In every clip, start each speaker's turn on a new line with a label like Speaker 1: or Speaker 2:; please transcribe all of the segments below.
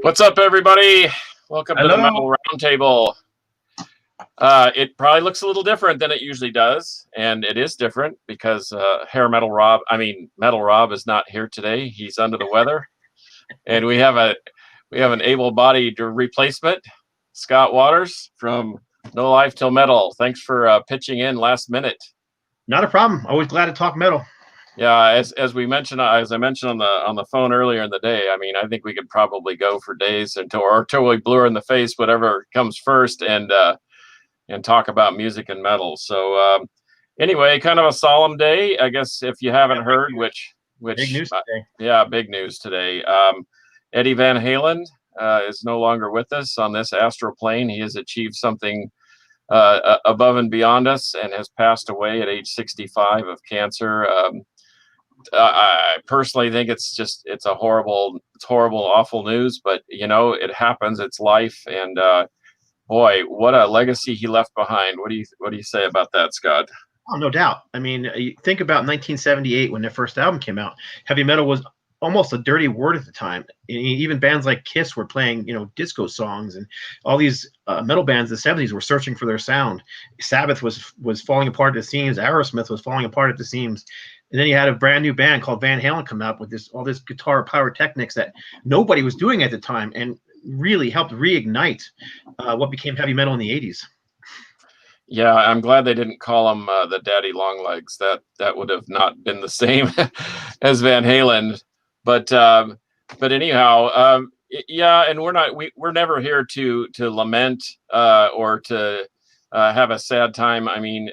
Speaker 1: What's up, everybody? Welcome to the
Speaker 2: Hello.
Speaker 1: Metal Roundtable. It probably looks a little different than it usually does, and it is different because Metal Rob is not here today. He's under the weather, and we have an able-bodied replacement, Scott Waters from No Life Till Metal. Thanks for pitching in last minute.
Speaker 2: Not a problem. Always glad to talk metal.
Speaker 1: Yeah, as I mentioned on the phone earlier in the day, I mean, I think we could probably go for days until we blue her in the face, whatever comes first, and talk about music and metal. So anyway, kind of a solemn day, I guess, if you haven't heard, which
Speaker 2: Big news today.
Speaker 1: yeah, big news today. Eddie Van Halen is no longer with us on this astral plane. He has achieved something above and beyond us and has passed away at age 65 of cancer. I personally think it's horrible, awful news, but it happens. It's life, and boy, what a legacy he left behind. What do you say about that, Scott?
Speaker 2: Oh, no doubt. I mean, you think about 1978 when their first album came out. Heavy metal was almost a dirty word at the time. Even bands like Kiss were playing, disco songs, and all these metal bands in the 70s were searching for their sound. Sabbath was falling apart at the seams. Aerosmith was falling apart at the seams. And then you had a brand new band called Van Halen come up with all this guitar pyrotechnics that nobody was doing at the time, and really helped reignite what became heavy metal in the 80s.
Speaker 1: Yeah, I'm glad they didn't call him the Daddy Longlegs. That would have not been the same as Van Halen. But anyhow, yeah, and we're never here to lament or to have a sad time. I mean,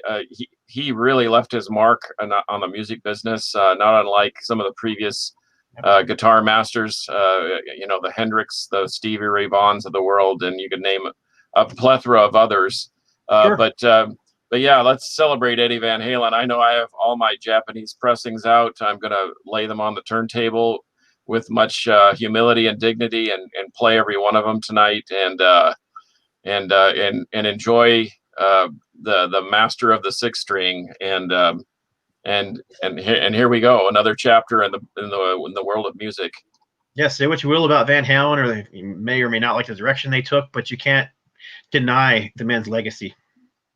Speaker 1: he really left his mark on the music business, not unlike some of the previous guitar masters, the Hendrix, the Stevie Ray Vaughns of the world, and you could name a plethora of others.
Speaker 2: Sure.
Speaker 1: But yeah, let's celebrate Eddie Van Halen. I know I have all my Japanese pressings out. I'm going to lay them on the turntable with much humility and dignity, and play every one of them tonight, and enjoy the master of the six string, and here we go, another chapter in the world of music.
Speaker 2: Yeah, say what you will about Van Halen, or you may or may not like the direction they took, but you can't deny the man's legacy.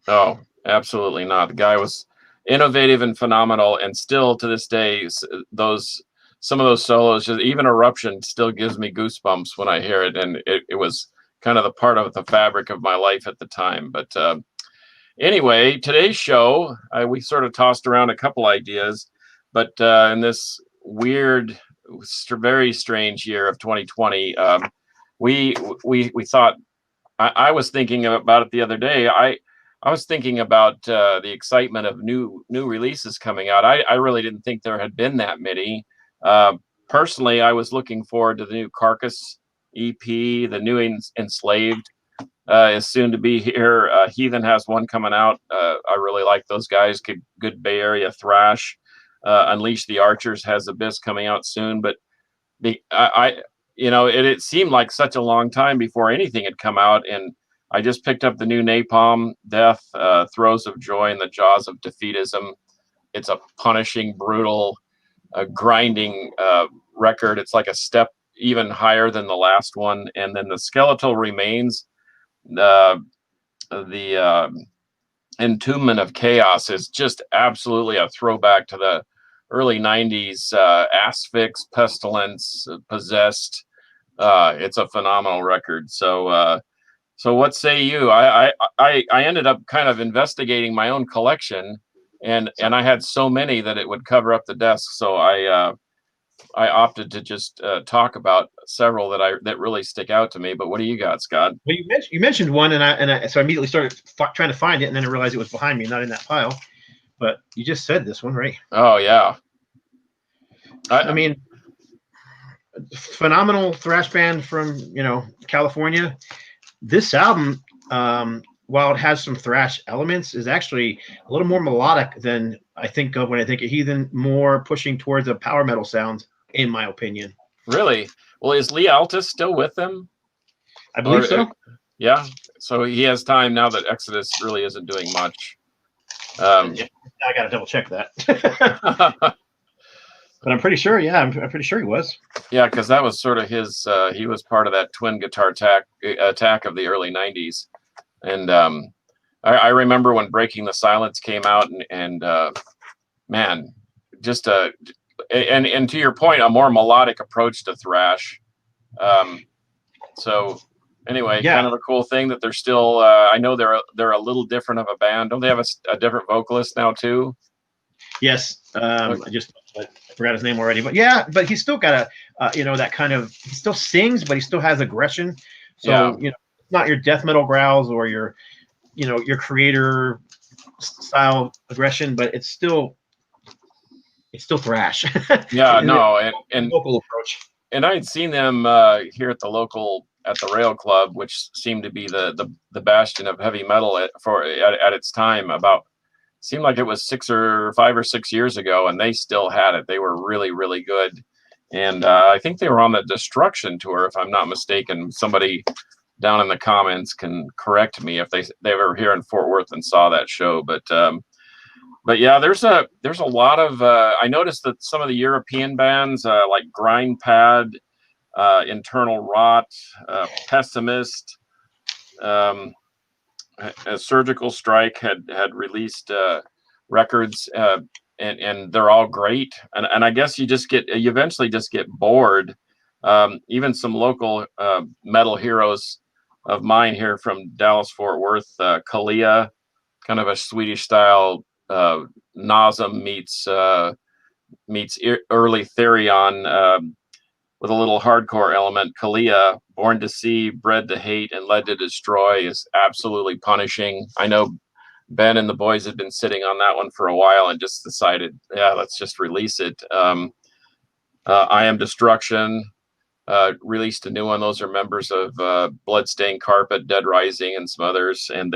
Speaker 1: Oh, absolutely not. The guy was innovative and phenomenal, and still to this day, some of those solos, just even Eruption, still gives me goosebumps when I hear it, and it was kind of the part of the fabric of my life at the time. But anyway, today's show, we sort of tossed around a couple ideas, but in this weird, very strange year of 2020, we thought, I was thinking about it the other day. I was thinking about the excitement of new releases coming out. I really didn't think there had been that many. Personally, I was looking forward to the new Carcass EP. The new Enslaved is soon to be here. Heathen has one coming out. I really like those guys. Good Bay Area thrash. Unleash the Archers has Abyss coming out soon. But it seemed like such a long time before anything had come out, and I just picked up the new Napalm Death, Throes of Joy in the Jaws of Defeatism. It's a punishing, brutal, grinding record. It's like a step even higher than the last one. And then the Skeletal Remains, the Entombment of Chaos, is just absolutely a throwback to the early 90s, Asphyx, Pestilence, Possessed. It's a phenomenal record. So what say you? I ended up kind of investigating my own collection, and I had so many that it would cover up the desk. So I opted to just talk about several that really stick out to me. But what do you got, Scott?
Speaker 2: Well, you mentioned one, and I so I immediately started trying to find it, and then I realized it was behind me, not in that pile. But you just said this one, right?
Speaker 1: Oh yeah.
Speaker 2: I mean, phenomenal thrash band from California. This album, while it has some thrash elements, is actually a little more melodic than I think of when I think of Heathen, more pushing towards a power metal sound, in my opinion.
Speaker 1: Really? Well, is Lee Altus still with them?
Speaker 2: I believe so.
Speaker 1: Yeah. So he has time now that Exodus really isn't doing much.
Speaker 2: I got to double check that. But I'm pretty sure, yeah, I'm pretty sure he was.
Speaker 1: Yeah, because that was sort of his. He was part of that twin guitar attack of the early '90s, and I remember when Breaking the Silence came out, and man, just and to your point, a more melodic approach to thrash. So anyway,
Speaker 2: Yeah.
Speaker 1: kind of a cool thing that they're still. I know they're a little different of a band. Don't they have a different vocalist now too?
Speaker 2: Yes. I forgot his name already, but yeah, but he's still got that kind of. He still sings, but he still has aggression. So
Speaker 1: Yeah.
Speaker 2: it's not your death metal growls or your creator style aggression, but it's still thrash.
Speaker 1: Yeah, no, and
Speaker 2: Local approach.
Speaker 1: and I had seen them here at the Rail Club, which seemed to be the bastion of heavy metal at its time. Seemed like it was 5 or 6 years ago, and they still had it. They were really, really good, and I think they were on the Destruction tour, if I'm not mistaken. Somebody down in the comments can correct me if they were here in Fort Worth and saw that show, but yeah, there's a lot of I noticed that some of the European bands like Grindpad, Internal Rot, Pessimist, a Surgical Strike had released records, and they're all great. And I guess you eventually just get bored. Even some local metal heroes of mine here from Dallas Fort Worth, Kalia, kind of a Swedish style. Nasum meets early Therion, with a little hardcore element. Kalia, Born to See, Bred to Hate, and Led to Destroy is absolutely punishing. I know Ben and the boys had been sitting on that one for a while and just decided, yeah, let's just release it. I Am Destruction released a new one. Those are members of Bloodstained Carpet, Dead Rising, and some others, and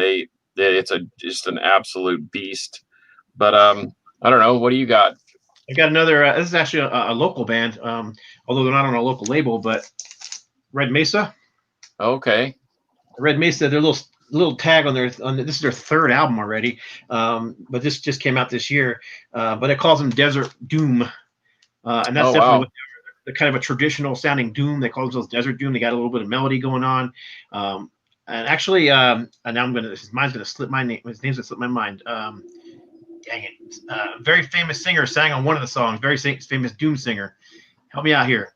Speaker 1: it's just an absolute beast. But I don't know. What do you got?
Speaker 2: I got another. This is actually a local band, although they're not on a local label. But Red Mesa.
Speaker 1: Okay.
Speaker 2: Red Mesa. Their little tag on this is their third album already. But this just came out this year. But it calls them Desert Doom, and that's definitely what they're kind of a traditional sounding doom. They call themselves Desert Doom. They got a little bit of melody going on. And actually, and now mine's gonna slip my name. His name's gonna slip my mind. Dang it. Very famous singer sang on one of the songs. Very famous doom singer. Help me out here.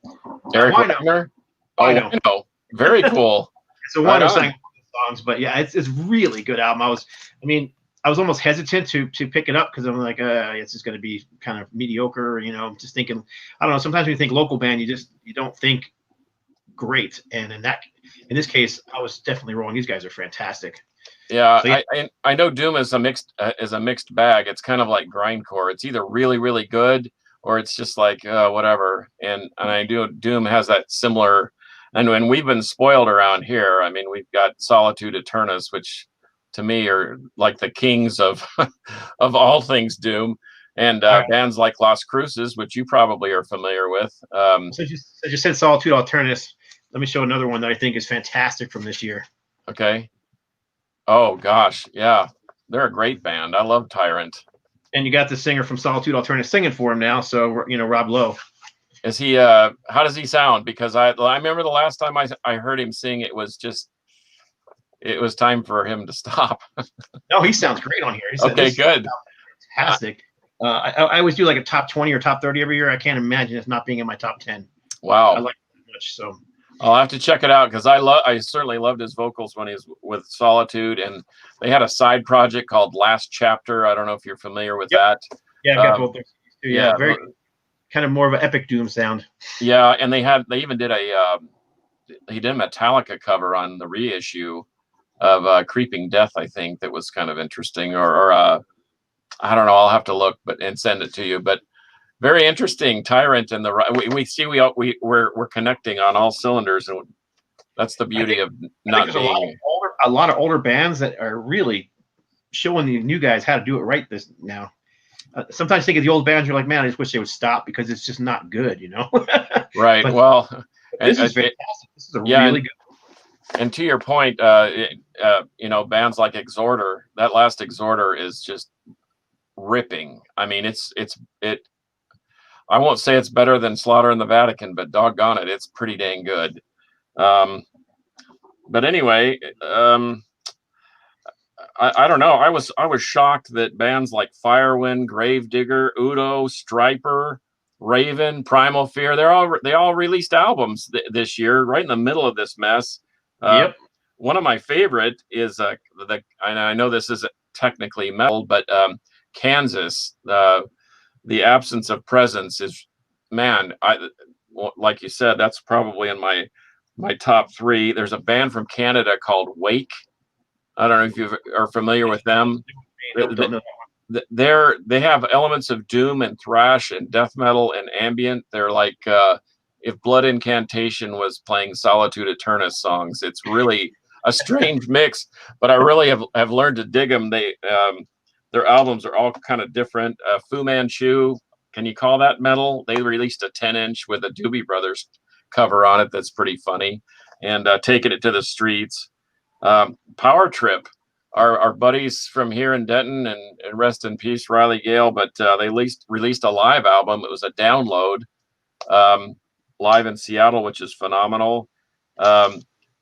Speaker 1: Eric Wagner? Oh, Wino. Very cool.
Speaker 2: So Wino sang one of the songs, but yeah, it's really good album. I was almost hesitant to pick it up because I'm like, it's just going to be kind of mediocre. Just thinking, I don't know. Sometimes when you think local band, you don't think great. And in this case, I was definitely wrong. These guys are fantastic.
Speaker 1: Yeah, so, yeah. I know Doom is a mixed bag. It's kind of like grindcore. It's either really, really good or it's just like whatever. And I do Doom has that similar. And when we've been spoiled around here, I mean, we've got Solitude Aeternus, which to me are like the kings of of all things Doom, and bands like Las Cruces, which you probably are familiar with.
Speaker 2: So you said Solitude Aeternus. Let me show another one that I think is fantastic from this year.
Speaker 1: Okay. Oh gosh, yeah, they're a great band. I love Tyrant.
Speaker 2: And you got the singer from Solitude Aeternus singing for him now. So Rob Lowe.
Speaker 1: Is he? How does he sound? Because I remember the last time I heard him sing, it was time for him to stop.
Speaker 2: No, he sounds great on here.
Speaker 1: Okay, good.
Speaker 2: Fantastic. I always do like a top 20 or top 30 every year. I can't imagine it not being in my top 10.
Speaker 1: Wow.
Speaker 2: I like it that much. So
Speaker 1: I'll have to check it out because I certainly loved his vocals when he was with Solitude, and they had a side project called Last Chapter. I don't know if you're familiar with that.
Speaker 2: Yeah, I got both those too. Yeah, very kind of more of an epic doom sound.
Speaker 1: Yeah, and they even did a Metallica cover on the reissue of Creeping Death, I think, that was kind of interesting. Or I don't know. I'll have to look and send it to you. But very interesting. Tyrant and we see we're connecting on all cylinders, and that's the beauty of not being
Speaker 2: a lot of older bands that are really showing the new guys how to do it right this now. Sometimes think of the old bands, you're like, man, I just wish they would stop because it's just not good,
Speaker 1: Right.
Speaker 2: But
Speaker 1: well,
Speaker 2: this is fantastic. This is really good.
Speaker 1: And to your point, bands like Exhorder, that last Exhorder is just ripping. I mean, I won't say it's better than Slaughter in the Vatican, but doggone it, it's pretty dang good. But anyway, I don't know. I was shocked that bands like Firewind, Gravedigger, Udo, Striper, Raven, Primal Fear, they all released albums this year, right in the middle of this mess.
Speaker 2: Yep.
Speaker 1: One of my favorite is I know this isn't technically metal, but Kansas. The Absence of Presence is, man. Like you said, that's probably in my top three. There's a band from Canada called Wake. I don't know if you are familiar with them.
Speaker 2: Nope, don't know.
Speaker 1: They have elements of doom and thrash and death metal and ambient. They're like if Blood Incantation was playing Solitude Aeternus songs. It's really a strange mix, but I really have learned to dig them. Their albums are all kind of different. Fu Manchu, can you call that metal? They released a 10-inch with a Doobie Brothers cover on it that's pretty funny. And Taking It to the Streets. Power Trip, our buddies from here in Denton, and rest in peace, Riley Gale. But they released a live album. It was a download live in Seattle, which is phenomenal.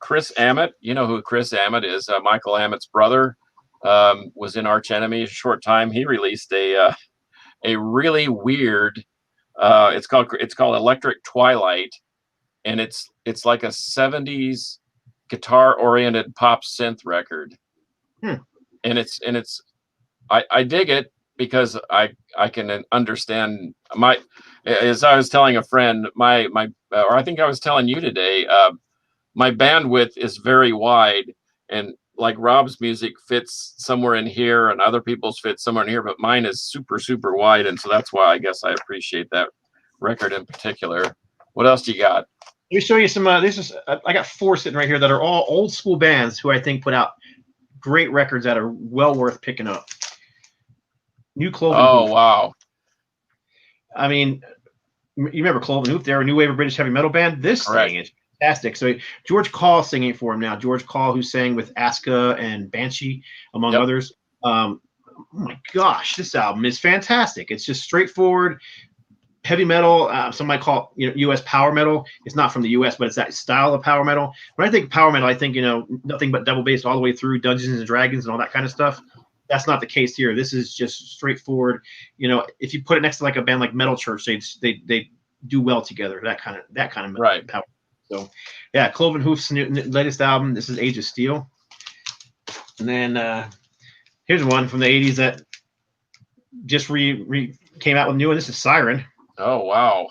Speaker 1: Chris Ammett, you know who Chris Ammett is? Michael Ammett's brother, was in Arch Enemy a short time. He released a really weird. It's called Electric Twilight, and it's like a 70s guitar-oriented pop synth record. And it's I dig it because I can understand as I was telling a friend, or I think I was telling you today, my bandwidth is very wide, and like Rob's music fits somewhere in here and other people's fit somewhere in here, but mine is super, super wide. And so that's why I guess I appreciate that record in particular. What else do you got?
Speaker 2: Let me show you some. I got 4 sitting right here that are all old school bands who I think put out great records that are well worth picking up. New Cloven Hoof.
Speaker 1: Wow.
Speaker 2: I mean, you remember Cloven Hoof? They're a new wave of British heavy metal band. This thing is fantastic. So George Call singing for him now. George Call, who sang with Aska and Banshee, among others. Oh my gosh, this album is fantastic. It's just straightforward heavy metal. Some might call it, U.S. power metal. It's not from the U.S., but it's that style of power metal. When I think power metal, I think nothing but double bass all the way through, Dungeons and Dragons and all that kind of stuff. That's not the case here. This is just straightforward. If you put it next to like a band like Metal Church, they do well together. That kind of
Speaker 1: right
Speaker 2: power. So yeah, Cloven Hoof's latest album. This is Age of Steel. And then here's one from the 80s that just came out with new, and this is Siren.
Speaker 1: Oh wow!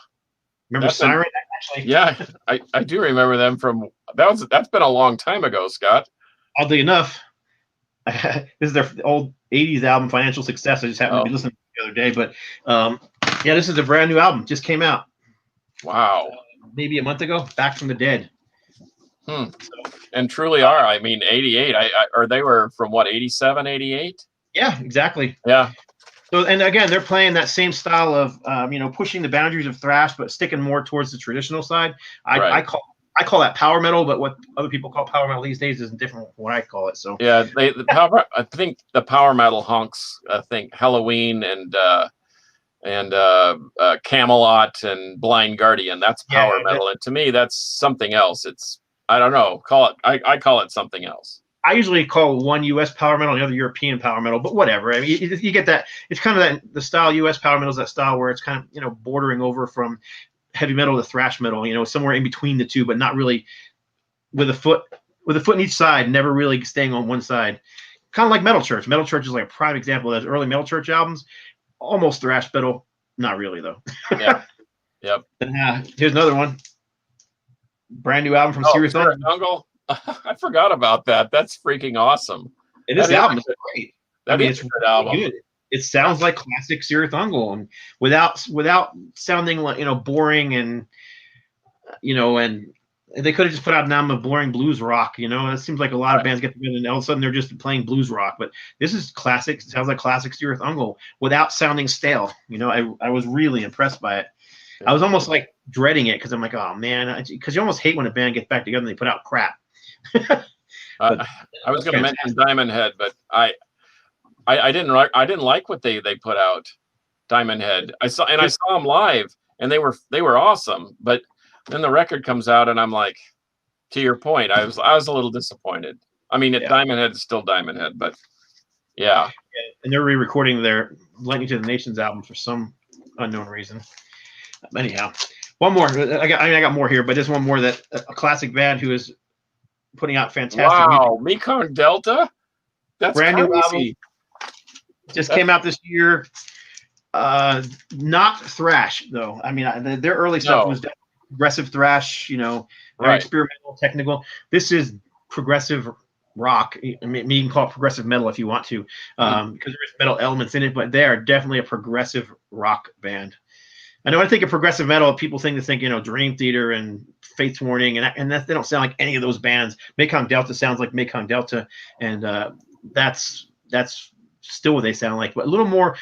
Speaker 2: Remember Siren? Actually,
Speaker 1: yeah, I do remember them from that's been a long time ago, Scott.
Speaker 2: Oddly enough, this is their old 80s album, Financial Success. I just happened to be listening to it the other day, but yeah, this is a brand new album, just came out.
Speaker 1: Wow.
Speaker 2: Maybe a month ago, Back from the Dead.
Speaker 1: And truly are. I mean, 88. Or they were from what, 87, 88?
Speaker 2: Yeah, exactly.
Speaker 1: Yeah.
Speaker 2: So, and again, they're playing that same style of, pushing the boundaries of thrash, but sticking more towards the traditional side. I call that power metal, but what other people call power metal these days is different from what I call it. So
Speaker 1: yeah, I think the power metal hunks. I think Halloween and Camelot and Blind Guardian. That's power metal, and to me, that's something else. It's I don't know. I call it something else.
Speaker 2: I usually call one U.S. power metal and the other European power metal, but whatever. I mean, you get that. It's kind of the style U.S. power metal is that style where it's kind of bordering over from heavy metal to thrash metal. Somewhere in between the two, but not really with a foot in each side. Never really staying on one side. Kind of like Metal Church. Metal Church is like a prime example of those early Metal Church albums. Almost thrash metal, not really though.
Speaker 1: Yeah. Yep.
Speaker 2: And here's another one. Brand new album from Serious
Speaker 1: Ungle. I forgot about that. That's freaking awesome.
Speaker 2: And this album is great.
Speaker 1: It's a good album.
Speaker 2: Good. It sounds like classic Sirith Ungol, and without sounding like boring and and they could have just put out an album of boring blues rock. It seems like a lot of bands get together and all of a sudden they're just playing blues rock. But this is classic. It sounds like classic Sirith Ungol without sounding stale. I was really impressed by it. I was almost like dreading it because I'm like, oh man, because you almost hate when a band gets back together and they put out crap.
Speaker 1: I was going to mention Diamond Head, but I didn't like what they put out. Diamond Head. I saw them live, and they were awesome. But then the record comes out, and I'm like, to your point, I was a little disappointed. I mean,
Speaker 2: Yeah.
Speaker 1: Diamond Head is still Diamond Head, but yeah.
Speaker 2: And they're re-recording their Lightning to the Nations album for some unknown reason. Anyhow, one more. I got more here, but there's one more that a classic band who is putting out fantastic music.
Speaker 1: Wow, Mekong Delta? That's
Speaker 2: Brand new album.
Speaker 1: crazy.
Speaker 2: Just came out this year. Not thrash though. I mean, their early stuff was progressive thrash. You know, very experimental, technical. This is progressive rock. I mean, you can call it progressive metal if you want to, because there's metal elements in it. But they are definitely a progressive rock band. I know I think of progressive metal, people think, you know, Dream Theater and Fates Warning, and they don't sound like any of those bands. Mekong Delta sounds like Mekong Delta, and that's still what they sound like, but a little more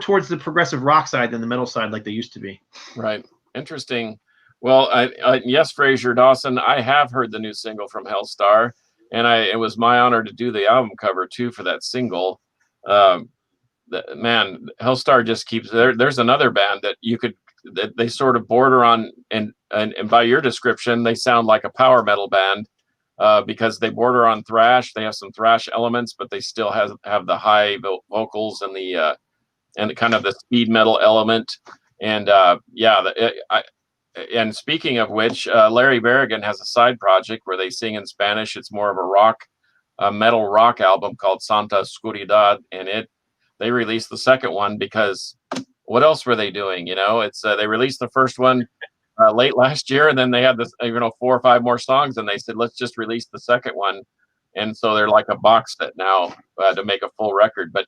Speaker 2: towards the progressive rock side than the metal side, like they used to be.
Speaker 1: Right. Interesting. Well, yes, Fraser Dawson, I have heard the new single from Hellstar, and it was my honor to do the album cover too for that single. Man, Hellstar just keeps there's another band that they sort of border on, and by your description, they sound like a power metal band, because they border on thrash. They have some thrash elements, but they still have the high vocals and the kind of the speed metal element. And and speaking of which, Larry Berrigan has a side project where they sing in Spanish. It's more of a metal rock album called Santa Oscuridad, and they released the second one because what else were they doing? You know, it's they released the first one late last year, and then they had this 4 or 5 more songs, and they said, let's just release the second one. And so they're like a box set now to make a full record. But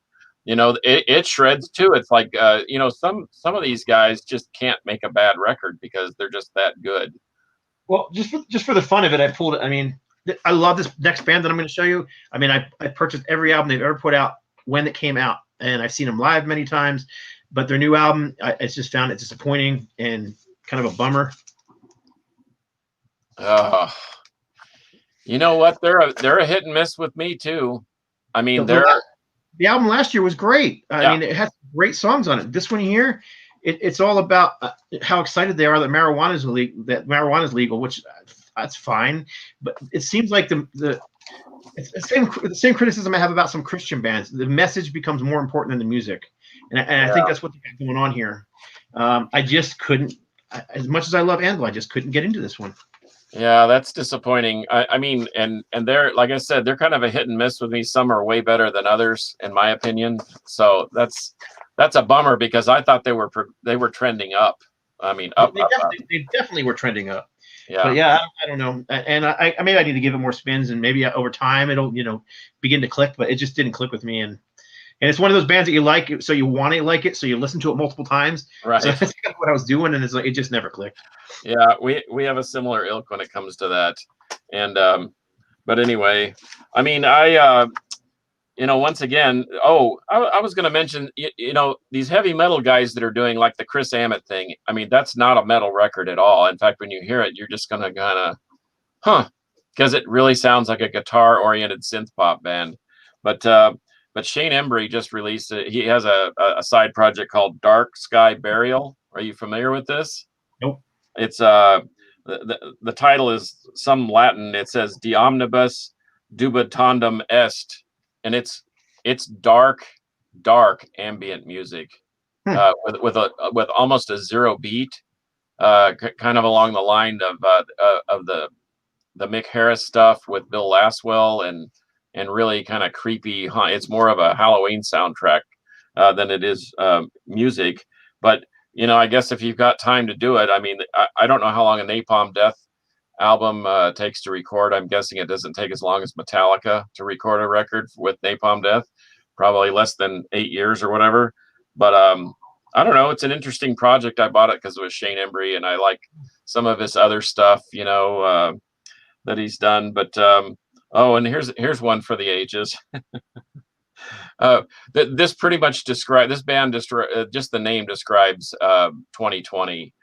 Speaker 1: it shreds too. It's like some of these guys just can't make a bad record because they're just that good.
Speaker 2: Well, just for the fun of it, I pulled it. I mean, I love this next band that I'm going to show you. I mean, I purchased every album they've ever put out when it came out, and I've seen them live many times. But their new album, I just found it disappointing and kind of a bummer.
Speaker 1: You know what? They're a hit and miss with me too. I mean,
Speaker 2: the album last year was great. I mean, it had great songs on it. This one here, it's all about how excited they are that marijuana is legal, which that's fine. But it seems like it's the same criticism I have about some Christian bands. The message becomes more important than the music, and I think that's what they got going on here. I just couldn't, as much as I love Anvil, I just couldn't get into this one.
Speaker 1: Yeah, that's disappointing. I mean, and they're, like I said, they're kind of a hit and miss with me. Some are way better than others, in my opinion. So that's a bummer because I thought they were trending up. I mean,
Speaker 2: they definitely were trending up.
Speaker 1: Yeah.
Speaker 2: But yeah, I don't know. And I maybe I need to give it more spins, and maybe over time it'll begin to click. But it just didn't click with me, and it's one of those bands that you like, so you want to like it, so you listen to it multiple times.
Speaker 1: Right.
Speaker 2: So that's kind of what I was doing, and it's like it just never clicked.
Speaker 1: Yeah, we have a similar ilk when it comes to that. And but anyway, I mean, once again, I was going to mention, these heavy metal guys that are doing like the Chris Ammett thing. I mean, that's not a metal record at all. In fact, when you hear it, you're just going to kind of, because it really sounds like a guitar-oriented synth pop band. But Shane Embry just released it. He has a side project called Dark Sky Burial. Are you familiar with this?
Speaker 2: Nope.
Speaker 1: It's the title is some Latin. It says De Omnibus Dubitandum Est, and it's dark ambient music with almost a zero beat, kind of along the line of the Mick Harris stuff with Bill Laswell and really kind of creepy. It's more of a Halloween soundtrack than it is music, but. I guess if you've got time to do it, I mean, I don't know how long a Napalm Death album takes to record. I'm guessing it doesn't take as long as Metallica to record a record with Napalm Death, probably less than 8 years or whatever. But I don't know. It's an interesting project. I bought it because it was Shane Embry, and I like some of his other stuff, that he's done. But and here's one for the ages. This pretty much this band just the name describes 2020.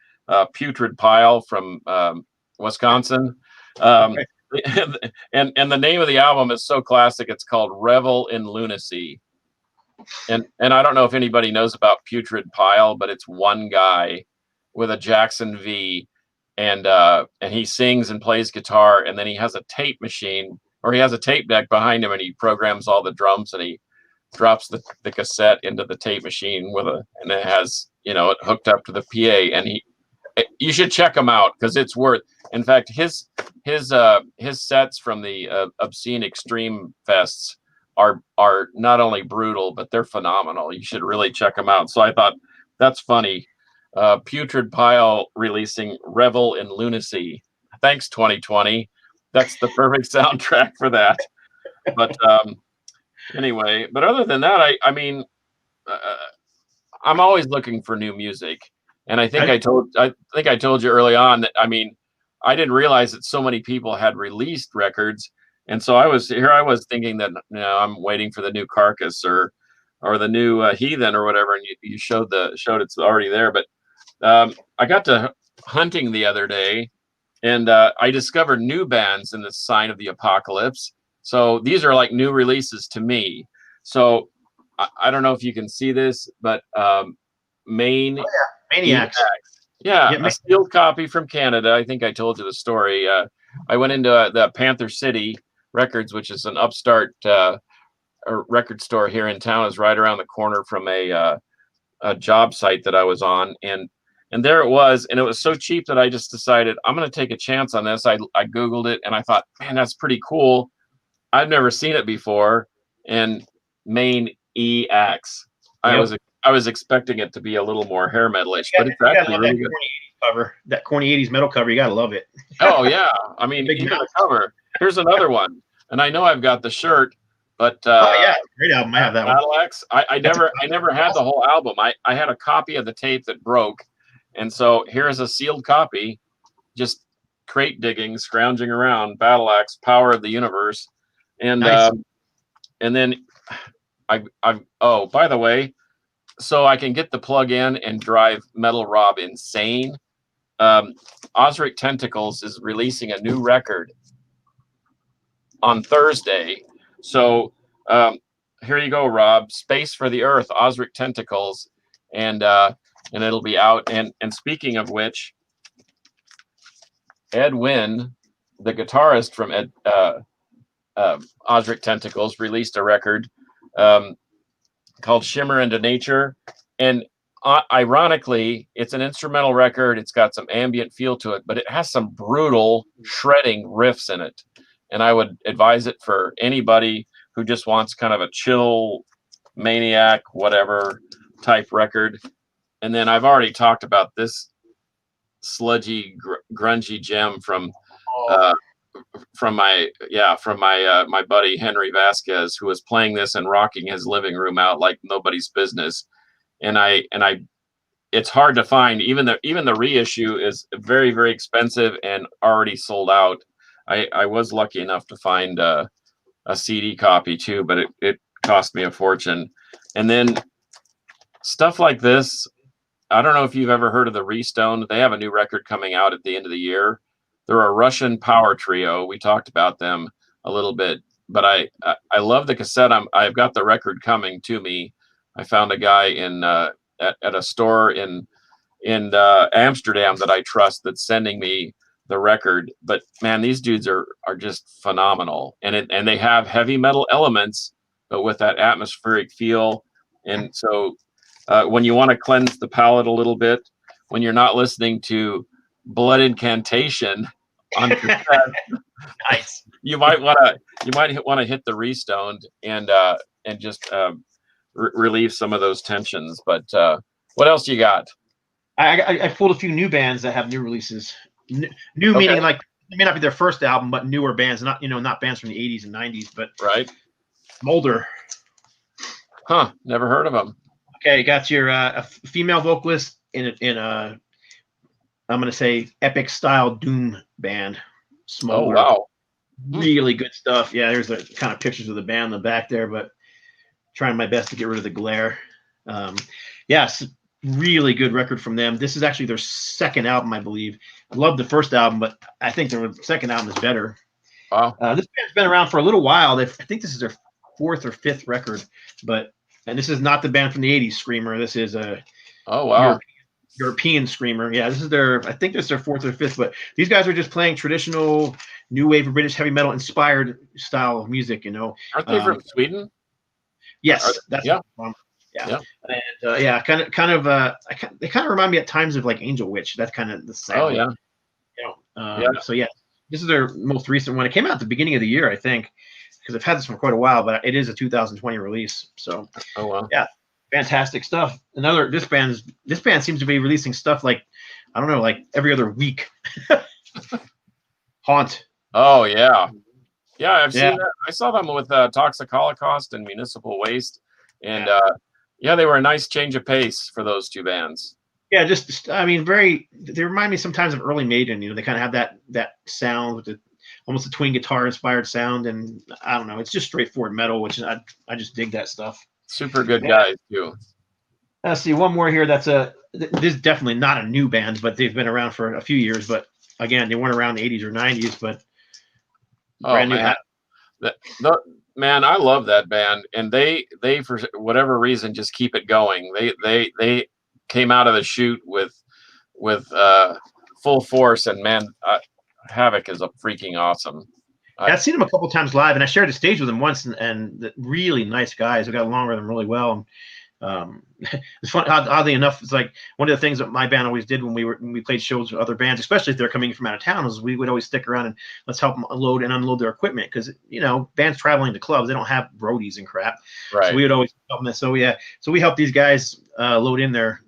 Speaker 1: Putrid Pile from Wisconsin, and the name of the album is so classic. It's called Revel in Lunacy, and I don't know if anybody knows about Putrid Pile, but it's one guy, with a Jackson V, and he sings and plays guitar, and then he has a tape machine, or he has a tape deck behind him, and he programs all the drums, and he drops the cassette into the tape machine and it has, you know, it hooked up to the PA, and you should check him out because it's worth. In fact, his sets from the Obscene Extreme Fests are not only brutal, but they're phenomenal. You should really check them out. So I thought that's funny. Putrid Pile releasing Revel in Lunacy. Thanks, 2020. That's the perfect soundtrack for that. But anyway, but other than that, I mean, I'm always looking for new music. And I think I told you early on that, I mean, I didn't realize that so many people had released records. And so I was thinking that, you know, I'm waiting for the new Carcass or the new Heathen or whatever. And you showed it's already there. But I got to hunting the other day, and I discovered new bands in the Sign of the Apocalypse. So these are like new releases to me. So I don't know if you can see this, but Maniacs. Yeah, a sealed copy from Canada. I think I told you the story. I went into the Panther City Records, which is an upstart record store here in town. Is right around the corner from a job site that I was on, and there it was, and it was so cheap that I just decided I'm going to take a chance on this. I Googled it, and I thought, man, that's pretty cool. I've never seen it before, and Maniacs. Yep. I was expecting it to be a little more hair metalish, but it's actually really good.
Speaker 2: Cover, that corny 80s metal cover, you gotta love it.
Speaker 1: Oh yeah, I mean, even the cover. Here's another one, and I know I've got the shirt, but
Speaker 2: oh yeah, great album. I have that
Speaker 1: Battle Axe. I never had the whole album. I had a copy of the tape that broke, and so here's a sealed copy. Just crate digging, scrounging around. Battle Axe, Power of the Universe, and nice. And then oh, by the way, so I can get the plug-in and drive Metal Rob insane. Osric Tentacles is releasing a new record on Thursday. So here you go, Rob. Space for the Earth, Osric Tentacles, and it'll be out. And speaking of which, Ed Wynn, the guitarist from Osric Tentacles, released a record called Shimmer into Nature, and ironically, it's an instrumental record. It's got some ambient feel to it, but it has some brutal shredding riffs in it, and I would advise it for anybody who just wants kind of a chill, Maniac, whatever type record. And then I've already talked about this sludgy, grungy gem from my buddy Henry Vasquez, who was playing this and rocking his living room out like nobody's business. And it's hard to find. Even the reissue is very, very expensive and already sold out. I was lucky enough to find a CD copy too, but it cost me a fortune. And then stuff like this, I don't know if you've ever heard of the Restone. They have a new record coming out at the end of the year. They're a Russian power trio. We talked about them a little bit, but I love the cassette. I've got the record coming to me. I found a guy at a store in Amsterdam that I trust that's sending me the record. But man, these dudes are just phenomenal, and they have heavy metal elements, but with that atmospheric feel. And so when you want to cleanse the palate a little bit, when you're not listening to Blood Incantation on cassette,
Speaker 2: nice.
Speaker 1: You might want to hit the Restoned and just relieve some of those tensions. But what else you got?
Speaker 2: I pulled a few new bands that have new releases. New okay. Meaning like it may not be their first album, but newer bands, not bands from the 80s and 90s, but
Speaker 1: right.
Speaker 2: Mulder.
Speaker 1: Huh? Never heard of them.
Speaker 2: Okay, you got your a female vocalist in a I'm going to say epic style doom band. Smolder.
Speaker 1: Oh wow.
Speaker 2: Really good stuff. Yeah, there's the kind of pictures of the band in the back there, but trying my best to get rid of the glare. Yes, really good record from them. This is actually their second album, I believe. I love the first album, but I think their second album is better.
Speaker 1: Wow.
Speaker 2: This band's been around for a little while. I think this is their fourth or fifth record, and this is not the band from the 80s, Screamer. This is a
Speaker 1: oh wow.
Speaker 2: European screamer. Yeah, this is their. I think this is their fourth or fifth. But these guys are just playing traditional new wave of British heavy metal inspired style of music.
Speaker 1: Aren't they from Sweden?
Speaker 2: Yes, that's
Speaker 1: yeah,
Speaker 2: yeah,
Speaker 1: yeah.
Speaker 2: and yeah, they kind of remind me at times of like Angel Witch. That's kind of the
Speaker 1: Oh
Speaker 2: sound.
Speaker 1: yeah, yeah.
Speaker 2: So yeah, this is their most recent one. It came out at the beginning of the year, I think, because I've had this for quite a while, but it is a 2020 release. So
Speaker 1: Oh wow.
Speaker 2: yeah, fantastic stuff. This band seems to be releasing stuff like, I don't know, like every other week. Haunt.
Speaker 1: Oh yeah, yeah. I've
Speaker 2: Yeah.
Speaker 1: seen that. I saw them with Toxic Holocaust and Municipal Waste, and yeah, they were a nice change of pace for those two bands.
Speaker 2: Yeah, just I mean, they remind me sometimes of early Maiden. They kind of have that sound with almost a twin guitar inspired sound, and I don't know, it's just straightforward metal, which I just dig that stuff.
Speaker 1: Super good guys too.
Speaker 2: Let's see, one more here. This is definitely not a new band, but they've been around for a few years. But again, they weren't around the 80s or 90s, but brand new.
Speaker 1: Man, I love that band, and they for whatever reason just keep it going. They came out of the chute with full force, and man, Havoc is a freaking awesome.
Speaker 2: I've seen them a couple times live, and I shared a stage with them once, and really nice guys. We got along with them really well. It's fun. Oddly enough, it's like one of the things that my band always did when we played shows with other bands, especially if they're coming from out of town, is we would always stick around and let's help them load and unload their equipment, because bands traveling to clubs, they don't have roadies and crap.
Speaker 1: Right.
Speaker 2: So we would always help them. So yeah, so we helped these guys load in their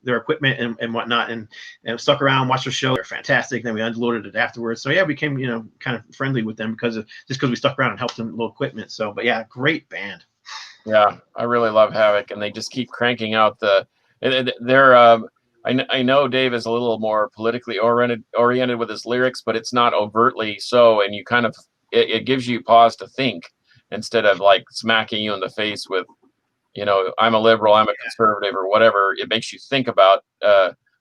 Speaker 2: equipment and whatnot, and stuck around, watched their show. They're fantastic. Then we unloaded it afterwards. So yeah, we became kind of friendly with them because we stuck around and helped them load equipment. So but yeah, great band.
Speaker 1: Yeah, I really love Havoc, and they just keep cranking out I know Dave is a little more politically oriented with his lyrics, but it's not overtly so, and you kind of it gives you pause to think instead of like smacking you in the face with, I'm a liberal, I'm a conservative, or whatever. It makes you think about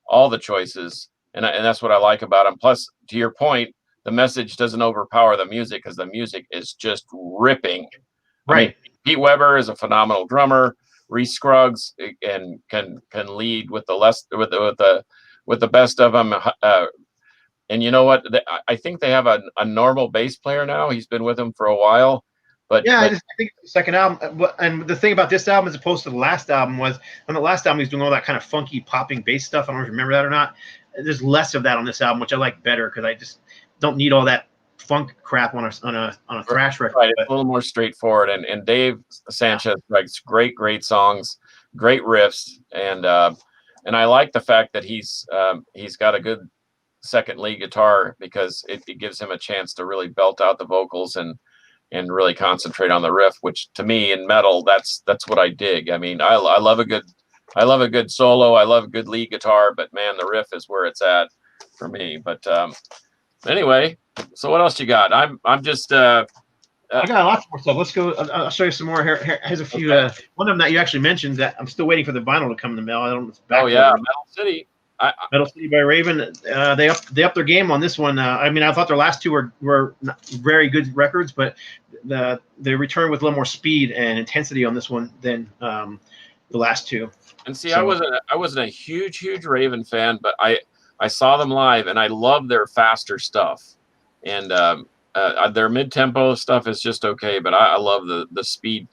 Speaker 1: all the choices, and that's what I like about them. Plus, to your point, the message doesn't overpower the music because the music is just ripping.
Speaker 2: Right.
Speaker 1: I mean, Pete Weber is a phenomenal drummer. Reese Scruggs and can lead with the best of them. And you know what? I think they have a normal bass player now. He's been with them for a while. But
Speaker 2: yeah, I think the second album, and the thing about this album as opposed to the last album was, on the last album he was doing all that kind of funky popping bass stuff. I don't know if you remember that or not. There's less of that on this album, which I like better because I just don't need all that funk crap on a thrash record.
Speaker 1: Right, it's a little more straightforward. And Dave Sanchez writes great songs, great riffs, and I like the fact that he's got a good second lead guitar, because it gives him a chance to really belt out the vocals and really concentrate on the riff, which to me in metal, that's what I dig. I mean, I love a good solo, I love a good lead guitar, but man, the riff is where it's at for me. But anyway, so what else you got? I'm just
Speaker 2: I got lots more stuff. Let's go. I'll show you some more. Here's a few. Okay. One of them that you actually mentioned that I'm still waiting for the vinyl to come in the mail. I don't know.
Speaker 1: Oh yeah, Metal City.
Speaker 2: Metal City by Raven. They upped their game on this one. I mean, I thought their last two were not very good records, but they returned with a little more speed and intensity on this one than the last two.
Speaker 1: And see, I wasn't a huge Raven fan, but I saw them live, and I love their faster stuff, and their mid-tempo stuff is just okay, but I love the speed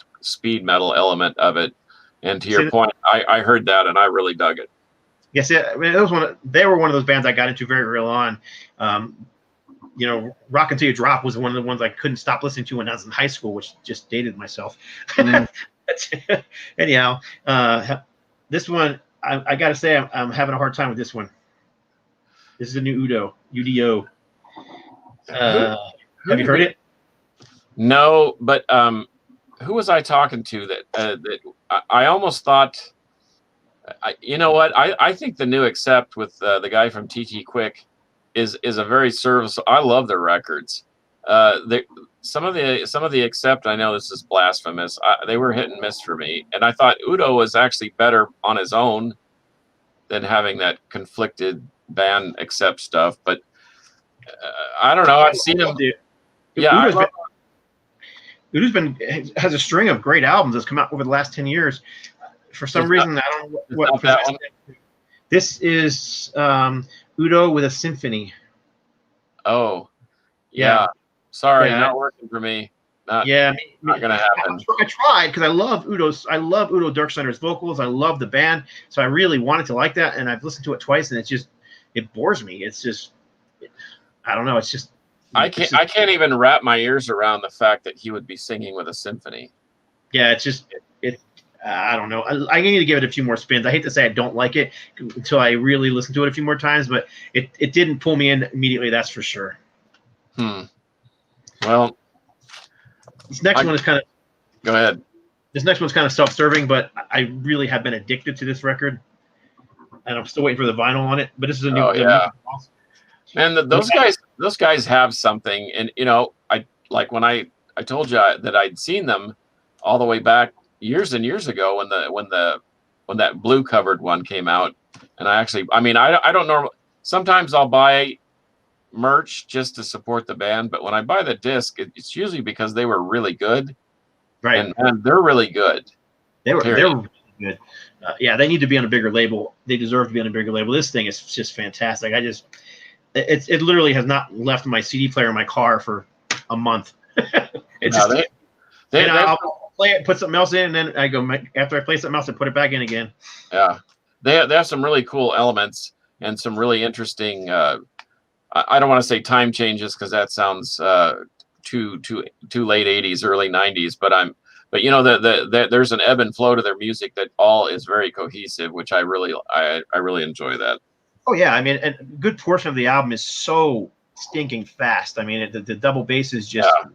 Speaker 1: metal element of it. And to your point, I heard that, and I really dug it.
Speaker 2: Yes, I mean, they were one of those bands I got into very early on. Rock Until You Drop was one of the ones I couldn't stop listening to when I was in high school, which just dated myself. Anyhow, this one, I got to say, I'm having a hard time with this one. This is a new UDO. Have you heard it?
Speaker 1: No, but who was I talking to that I almost thought, you know what? I think the new Accept with the guy from TT Quick is a very serviceable. I love their records. Some of the Accept, I know this is blasphemous. They were hit and miss for me, and I thought Udo was actually better on his own than having that conflicted band Accept stuff. But I don't know. I've seen him. Yeah,
Speaker 2: Udo's has a string of great albums that's come out over the last 10 years. For some reason, I don't know what This is Udo with a symphony.
Speaker 1: Oh,
Speaker 2: Yeah,
Speaker 1: yeah. Sorry,
Speaker 2: yeah,
Speaker 1: not working for me. Not
Speaker 2: yeah.
Speaker 1: not gonna happen.
Speaker 2: I tried because I love Udo Dirksender's vocals. I love the band, so I really wanted to like that. And I've listened to it twice, and it bores me. It's just, I don't know.
Speaker 1: I can't even wrap my ears around the fact that he would be singing with a symphony.
Speaker 2: Yeah, it's just it. I don't know. I need to give it a few more spins. I hate to say I don't like it until I really listen to it a few more times, but it didn't pull me in immediately. That's for sure.
Speaker 1: Well,
Speaker 2: This next one is kind of
Speaker 1: go ahead.
Speaker 2: This next one's kind of self-serving, but I really have been addicted to this record, and I'm still waiting for the vinyl on it. But this is a new.
Speaker 1: Oh yeah, man. Those guys have something, and I like when I told you that I'd seen them all the way back years and years ago when that blue covered one came out, and I don't know. Sometimes I'll buy merch just to support the band, but when I buy the disc, it's usually because they were really good,
Speaker 2: Right.
Speaker 1: and they're really good.
Speaker 2: They're really good. Yeah, they need to be on a bigger label. They deserve to be on a bigger label. This thing is just fantastic. It literally has not left my CD player in my car for a month. I'll play it, put something else in, and then I go, after I play something else, I put it back in again.
Speaker 1: Yeah, they have some really cool elements and some really interesting. I don't want to say time changes because that sounds too late '80s, early '90s. But there's an ebb and flow to their music that all is very cohesive, which I really enjoy that.
Speaker 2: Oh yeah, I mean, and a good portion of the album is so stinking fast. I mean, the double bass is just. Yeah.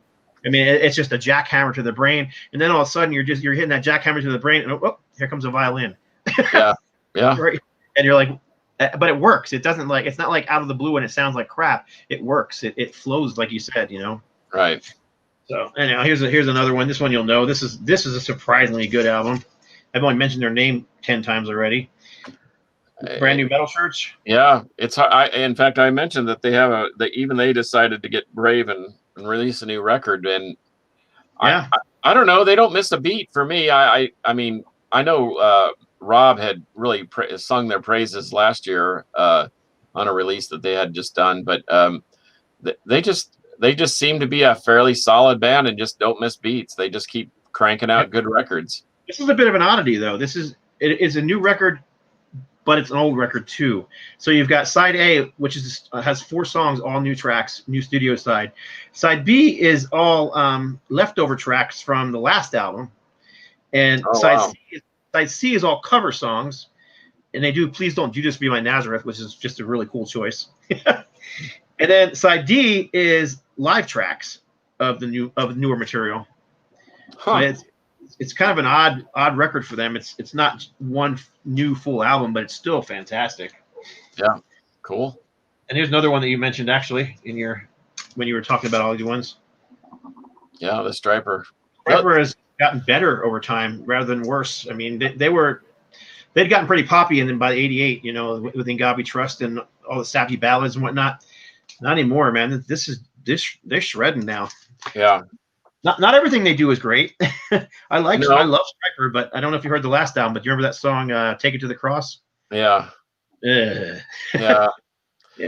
Speaker 2: I mean, it's just a jackhammer to the brain, and then all of a sudden you're hitting that jackhammer to the brain, and here comes a violin.
Speaker 1: Yeah, yeah.
Speaker 2: Right, and you're like, but it works. It's not like out of the blue and it sounds like crap. It works. It flows like you said,
Speaker 1: Right.
Speaker 2: So anyhow, here's another one. This one you'll know. This is a surprisingly good album. I've only mentioned their name 10 times already. Brand New Metal Church.
Speaker 1: Yeah, it's. In fact, I mentioned that they decided to get brave and release a new record, and
Speaker 2: yeah,
Speaker 1: I don't know. They don't miss a beat for me. I mean, I know Rob had really sung their praises last year on a release that they had just done, but they just seem to be a fairly solid band and just don't miss beats. They just keep cranking out good records.
Speaker 2: This is a bit of an oddity, though. It is a new record, but it's an old record too. So you've got side A, which has 4 songs, all new tracks, new studio side. Side B is all leftover tracks from the last album, and side C is all cover songs. And they do "Please Don't Judas Be My Nazareth," which is just a really cool choice. And then side D is live tracks of the newer material.
Speaker 1: Huh.
Speaker 2: So it's kind of an odd record for them. It's not one new full album, but it's still fantastic.
Speaker 1: Yeah, cool.
Speaker 2: And here's another one that you mentioned actually when you were talking about all these ones.
Speaker 1: Yeah, the Striper.
Speaker 2: Striper has gotten better over time rather than worse. I mean, they'd gotten pretty poppy, and then by '88, with "In God We Trust" and all the sappy ballads and whatnot. Not anymore, man. They're shredding now.
Speaker 1: Yeah.
Speaker 2: Not everything they do is great. I love Striper, but I don't know if you heard the last album, but do you remember that song, "Take It to the Cross"?
Speaker 1: Yeah.
Speaker 2: Yeah.
Speaker 1: Yeah.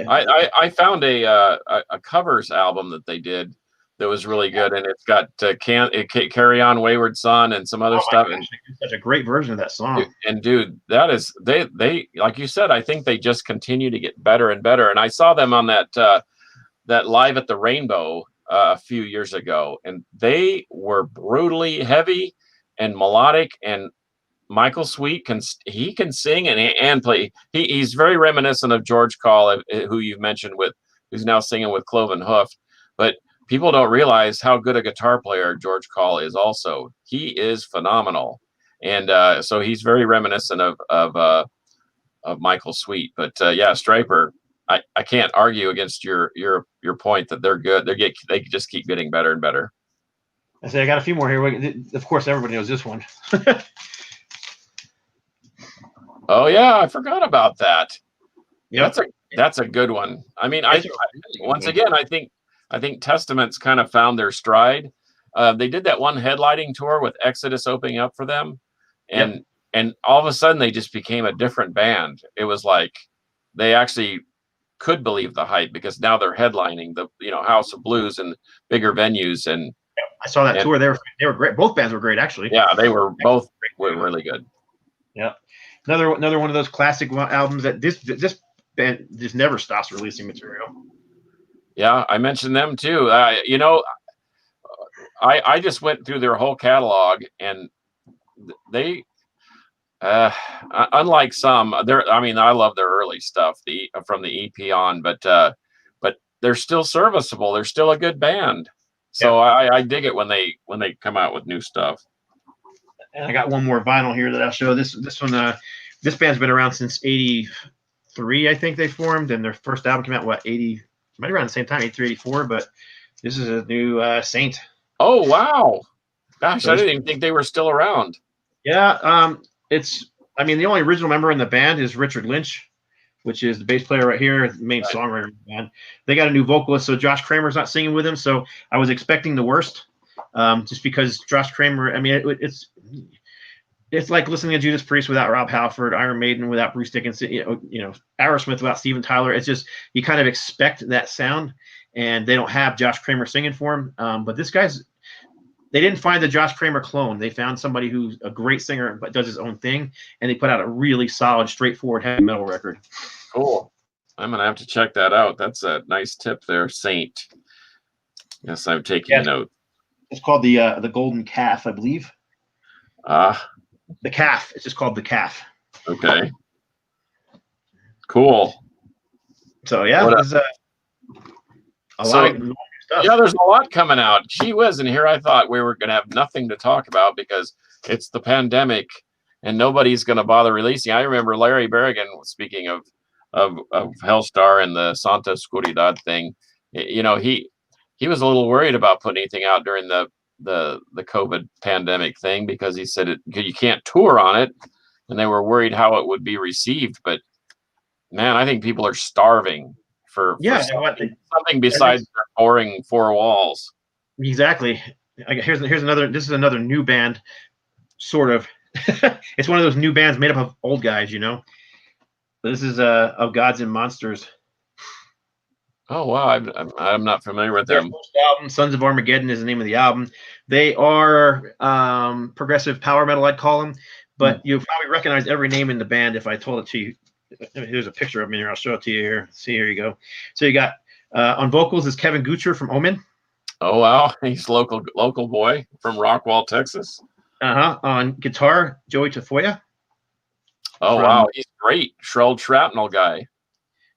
Speaker 1: I found a covers album that they did that was really good, and it's got "Carry On Wayward Son" and some other stuff.
Speaker 2: Gosh, such a great version of that song.
Speaker 1: Dude, that is they like you said. I think they just continue to get better and better. And I saw them on that Live at the Rainbow a few years ago, and they were brutally heavy and melodic. And Michael Sweet can sing and play. He's very reminiscent of George Call, who you've mentioned who's now singing with Cloven Hoof, but people don't realize how good a guitar player George Call is. Also, he is phenomenal, and so he's very reminiscent of Michael Sweet. But yeah, Striper, I can't argue against your point that they're good. They just keep getting better and better.
Speaker 2: I say I got a few more here. Of course, everybody knows this one.
Speaker 1: Oh yeah, I forgot about that.
Speaker 2: Yeah,
Speaker 1: that's a good one. I mean, once again, I think Testament's kind of found their stride. They did that one headlighting tour with Exodus opening up for them, and and all of a sudden they just became a different band. It was like they actually could believe the hype because now they're headlining the House of Blues and bigger venues, and
Speaker 2: I saw that tour. They were great. Both bands were great, actually.
Speaker 1: Yeah, they were both were really good.
Speaker 2: Yeah, another one of those classic albums that this band just never stops releasing material.
Speaker 1: Yeah, I mentioned them too. I just went through their whole catalog, and they, unlike some, I love their early stuff, from the EP on, but they're still serviceable. They're still a good band. So yeah. I dig it when they come out with new stuff.
Speaker 2: And I got one more vinyl here that I'll show. This one, this band's been around since '83, I think they formed, and their first album came out 80, might be around the same time, '83, '84. But this is a new Saint.
Speaker 1: Oh wow! Gosh, I didn't even think they were still around.
Speaker 2: Yeah, the only original member in the band is Richard Lynch, which is the bass player right here, the main songwriter of the band. They got a new vocalist, so Josh Kramer's not singing with him. So I was expecting the worst, just because Josh Kramer. It's like listening to Judas Priest without Rob Halford, Iron Maiden without Bruce Dickinson, Aerosmith without Steven Tyler. It's just you kind of expect that sound, and they don't have Josh Kramer singing for him. But this guy's. They didn't find the Josh Kramer clone. They found somebody who's a great singer but does his own thing, and they put out a really solid, straightforward heavy metal record.
Speaker 1: Cool. I'm gonna have to check that out. That's a nice tip there, Saint. Yes, I'm taking a note.
Speaker 2: It's called the Golden Calf, I believe. The Calf. It's just called the Calf.
Speaker 1: Okay. Cool.
Speaker 2: So yeah, there's a lot of stuff.
Speaker 1: Yeah, there's a lot coming out. Gee whiz, and here I thought we were going to have nothing to talk about because it's the pandemic and nobody's going to bother releasing. I remember Larry Berrigan, speaking of Hellstar and the Santa Oscuridad thing, he was a little worried about putting anything out during the COVID pandemic thing because he said you can't tour on it, and they were worried how it would be received. But man, I think people are starving for something besides their boring four walls.
Speaker 2: Exactly. Here's another. This is another new band, sort of. It's one of those new bands made up of old guys, This is of Gods and Monsters.
Speaker 1: Oh wow, I'm not familiar with them.
Speaker 2: Their first album, Sons of Armageddon, is the name of the album. They are progressive power metal, I'd call them, but you probably recognize every name in the band if I told it to you. Here's a picture of them here. I'll show it to you here. See, here you go. So you got on vocals is Kevin Gucher from Omen.
Speaker 1: Oh wow, he's local boy from Rockwall, Texas.
Speaker 2: On guitar, Joey Tafoya.
Speaker 1: Oh wow, he's great. Shrapnel guy.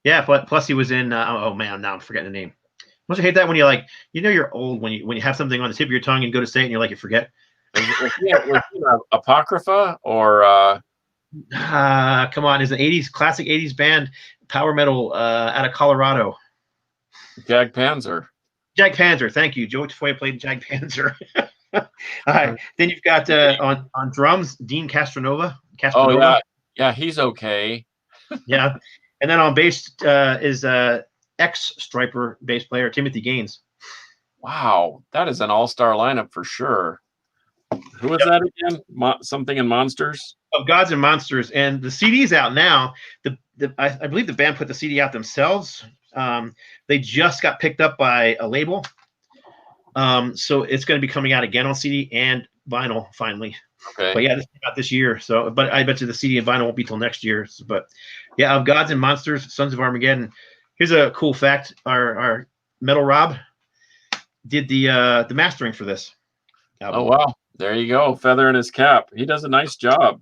Speaker 2: Yeah, plus he was in. Oh man, now I'm forgetting the name. Don't you hate that when you're old when you have something on the tip of your tongue and go to say it and you forget?
Speaker 1: Was he Apocrypha or?
Speaker 2: Come on, it's an '80s classic '80s band, power metal out of Colorado.
Speaker 1: Jag Panzer.
Speaker 2: Jag Panzer, thank you. Joey Tafoya played Jag Panzer. All right, then you've got on drums Dean Castronova.
Speaker 1: Oh yeah, he's okay.
Speaker 2: Yeah, and then on bass is ex-Striper bass player Timothy Gaines.
Speaker 1: Wow, that is an all-star lineup for sure. Who is that again? Something in Monsters?
Speaker 2: Of Gods and Monsters, and the CD's out now. I believe the band put the CD out themselves. They just got picked up by a label, so it's going to be coming out again on CD and vinyl finally.
Speaker 1: Okay.
Speaker 2: But yeah, this came out this year. So, but I bet you the CD and vinyl won't be till next year. But yeah, of Gods and Monsters, Sons of Armageddon. Here's a cool fact: our Metal Rob did the mastering for this album.
Speaker 1: Oh wow. There you go, feather in his cap. He does a nice job.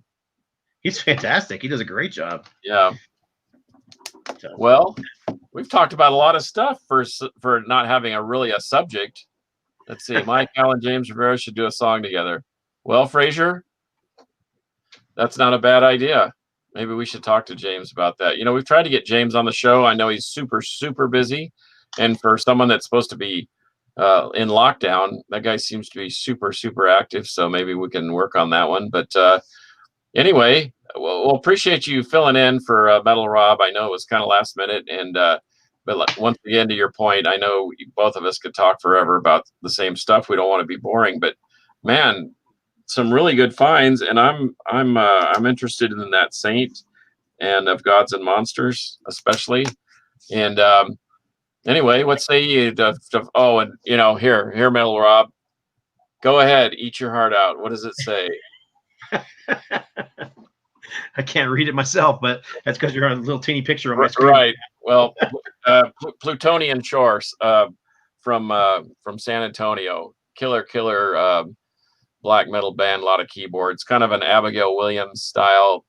Speaker 2: He's fantastic. He does a great job.
Speaker 1: Yeah. Well, we've talked about a lot of stuff for not having a subject. Let's see. Mike, Al, and James Rivera should do a song together. Well, Frazier, that's not a bad idea. Maybe we should talk to James about that. We've tried to get James on the show. I know he's super, super busy. And for someone that's supposed to be in lockdown, that guy seems to be super, super active, so maybe we can work on that one. But anyway, we'll appreciate you filling in for Metal Rob. I know it was kind of last minute, and but once again, to your point, I know both of us could talk forever about the same stuff. We don't want to be boring, but man, some really good finds, and I'm interested in that Saint and of Gods and Monsters especially. And anyway, what say you? Oh, and here, Metal Rob, go ahead, eat your heart out. What does it say?
Speaker 2: I can't read it myself, but that's because you're on a little teeny picture on my screen.
Speaker 1: Right. Well, Plutonian Shores from San Antonio, killer black metal band, a lot of keyboards, kind of an Abigail Williams style,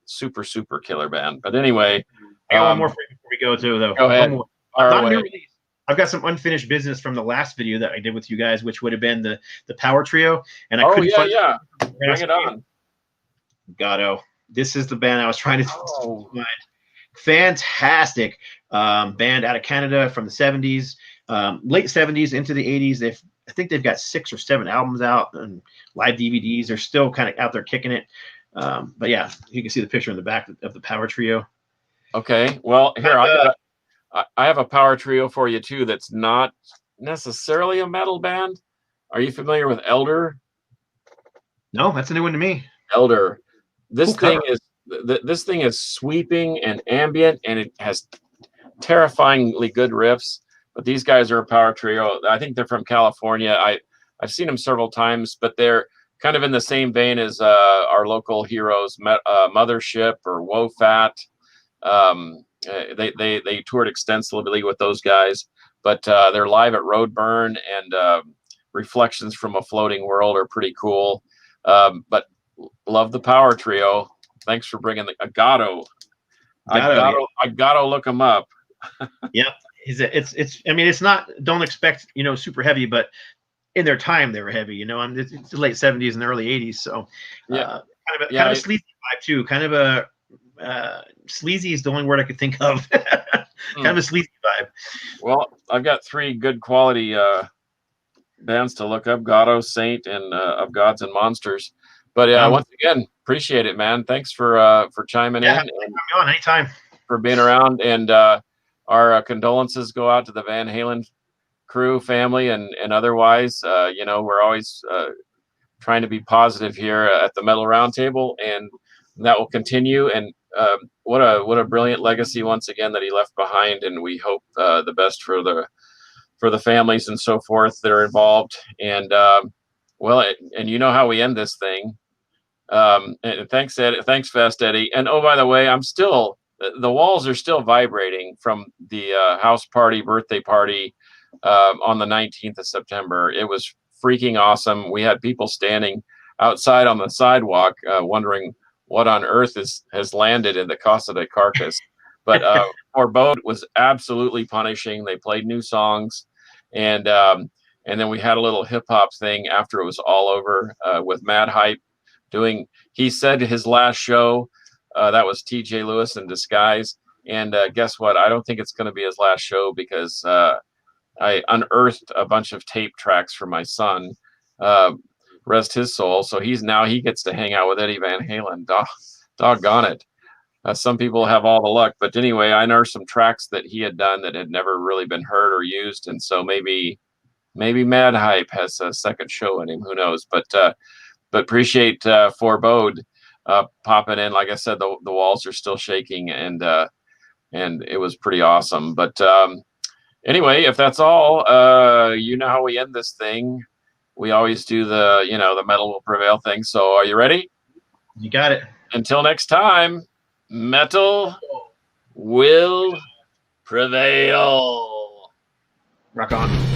Speaker 1: super killer band. But anyway,
Speaker 2: I got one more for you before we go too, though.
Speaker 1: Go ahead.
Speaker 2: Not a new release. I've got some unfinished business from the last video that I did with you guys, which would have been the Power Trio, and I couldn't find
Speaker 1: it. Bring it on.
Speaker 2: Gatto. This is the band I was trying to find. Fantastic band out of Canada from the 70s, late 70s into the 80s. I think they've got 6 or 7 albums out and live DVDs. They're still kind of out there kicking it. But yeah, you can see the picture in the back of the Power Trio.
Speaker 1: Okay. Well, here, I have a Power Trio for you too that's not necessarily a metal band. Are you familiar with Elder?
Speaker 2: No, that's a new one to me.
Speaker 1: Elder. This thing is sweeping and ambient, and it has terrifyingly good riffs. But these guys are a Power Trio. I think they're from California. I've seen them several times, but they're kind of in the same vein as our local heroes, Mothership or Woe Fat. They toured extensively with those guys, but they're live at Roadburn, and Reflections from a Floating World are pretty cool. But love the Power Trio. Thanks for bringing the Gatto. I gotta look them up.
Speaker 2: Yeah, it's. I mean, it's not. Don't expect super heavy, but in their time they were heavy. It's the late 70s and the early 80s. So
Speaker 1: yeah,
Speaker 2: kind of a sleazy vibe too. Kind of a sleazy is the only word I could think of. Kind of a sleazy vibe.
Speaker 1: Well, I've got 3 good quality bands to look up: Gatto, Saint, and of Gods and Monsters. But once again, appreciate it, man. Thanks for chiming in.
Speaker 2: And on anytime.
Speaker 1: For being around, and our condolences go out to the Van Halen crew, family, and otherwise. We're always trying to be positive here at the Metal Roundtable, and that will continue. And what a brilliant legacy once again that he left behind, and we hope the best for the families and so forth that are involved. And and you know how we end this thing. And thanks, Ed. Thanks, Fest Eddie. And oh, by the way, the walls are still vibrating from the house party, birthday party on the 19th of September. It was freaking awesome. We had people standing outside on the sidewalk wondering what on earth has landed in the Casa de Carcass. But Forbode was absolutely punishing. They played new songs, and then we had a little hip hop thing after it was all over with Mad Hype doing. He said his last show. That was TJ Lewis in disguise. And guess what? I don't think it's going to be his last show, because I unearthed a bunch of tape tracks for my son. Rest his soul. So he gets to hang out with Eddie Van Halen. Doggone it. Some people have all the luck. But anyway, I unearthed some tracks that he had done that had never really been heard or used. And so maybe Mad Hype has a second show in him. Who knows? But appreciate Forbode popping in. Like I said, the walls are still shaking, and it was pretty awesome. But anyway, if that's all, you know how we end this thing. We always do the metal will prevail thing. So are you ready?
Speaker 2: You got it.
Speaker 1: Until next time, metal will prevail.
Speaker 2: Rock on.